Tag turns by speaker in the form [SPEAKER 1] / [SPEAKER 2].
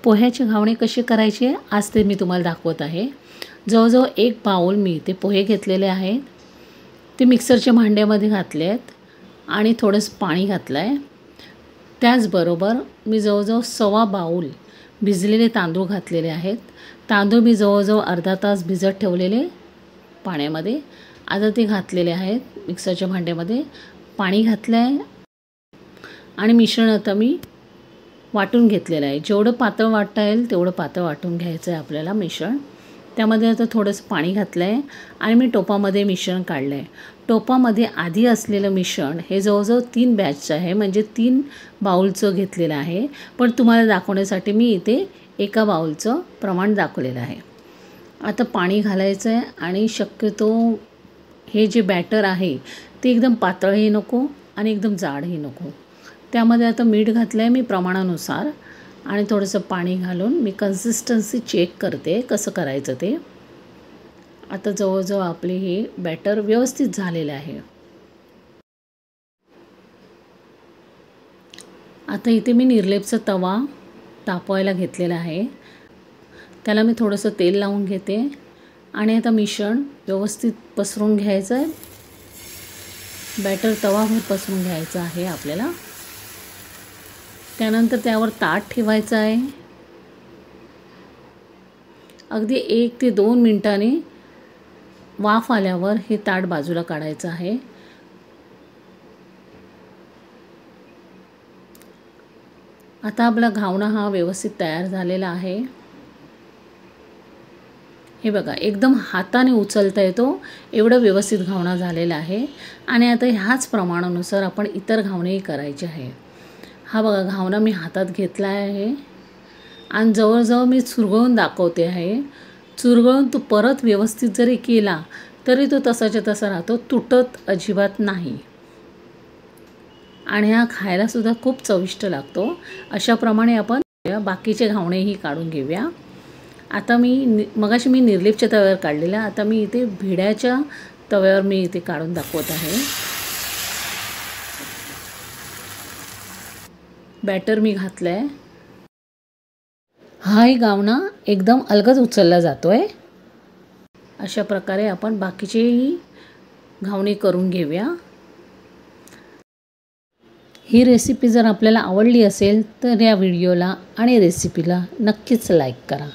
[SPEAKER 1] पोह्याचे घावणे कसे करायचे आज ते मी तुम्हाला दाखवत आहे। जवळजवळ 1 बाउल मी इथे पोहे घेतलेले आहेत। ते मिक्सरच्या भांड्यामध्ये घातले आहेत आणि थोडंसं पाणी घातलं आहे। त्याचबरोबर मी जवळजवळ सव्वा बाउल भिजलेले तांदूळ घातलेले आहेत। तांदूळ मी जवळजवळ अर्धा तास भिजत ठेवलेले पाण्यामध्ये। आता ते घातलेले आहेत मिक्सरच्या भांड्यामध्ये। पाणी घातलं आहे आणि मिश्रण आता मी वाटून घेतलेलं आहे। जेवढं पातळ वाटता येईल तेवढं पातळ वाटून घ्यायचं आहे आपल्याला मिश्रण। त्यामध्ये आता थोडंसं पाणी घातलं आहे आणि मी टोपामध्ये मिश्रण काढलं आहे। टोपामध्ये आधी असलेलं मिश्रण हे जवळजवळ 3 बॅचचं आहे, म्हणजे 3 बाउलचं घेतलेलं आहे। पण तुम्हाला दाखवण्यासाठी मी इथे 1 बाउलचं प्रमाण दाखवलेलं आहे। आता पाणी घालायचं आहे आणि शक्यतो हे जे बॅटर आहे ते एकदम पातळही नको आणि एकदम जाडही नको। त्यामध्ये आता मीठ घातलं आहे मी प्रमाणानुसार आणि थोडंसं पाणी घालून मी कन्सिस्टन्सी चेक करते कसं करायचं ते। आता जवळजवळ आपले हे बॅटर व्यवस्थित झालेलं आहे। आता इथे मी निर्लेपचा तवा तापवायला घेतलेला आहे। त्याला मी थोडंसं तेल लावून घेते आणि आता मिश्रण व्यवस्थित पसरून घ्यायचं आहे। बॅटर तवावर पसरून घ्यायचं आहे आपल्याला। त्यानंतर त्यावर ताट ठेवायचं आहे। अगदी 1 ते 2 मिनिटांनी वाफ आल्यावर हे ताट बाजूला काढायचं आहे। आता आपला घावणा हा व्यवस्थित तयार झालेला आहे। हे बघा एकदम हाताने उचलता येतो एवढं व्यवस्थित घावणा झालेला आहे। आणि आता ह्याच प्रमाणानुसार आपण इतर घावणेही करायचे आहे। हा बघा घावणा मी हातात घेतला आहे आणि जवळजवळ मी चुरगळून दाखवते आहे। चुरगळून तो परत व्यवस्थित जरी केला तरी तो तसाच्या तसा राहतो, तुटत अजिबात नाही आणि हा खायलासुद्धा खूप चविष्ट लागतो। अशाप्रमाणे आपण बाकीचे घावणेही काढून घेऊया। आता मगाशी मी निर्लेपच्या तव्यावर काढलेला, आता मी इथे भिड्याच्या तव्यावर मी इथे काढून दाखवत आहे। बॅटर मी घातलं आहे। हाही घावणा एकदम अलगद उचलला जातो आहे। अशा प्रकारे आपण बाकीचेही घावणे करून घेऊया। ही रेसिपी जर आपल्याला आवडली असेल तर या व्हिडिओला आणि रेसिपीला नक्कीच लाईक करा।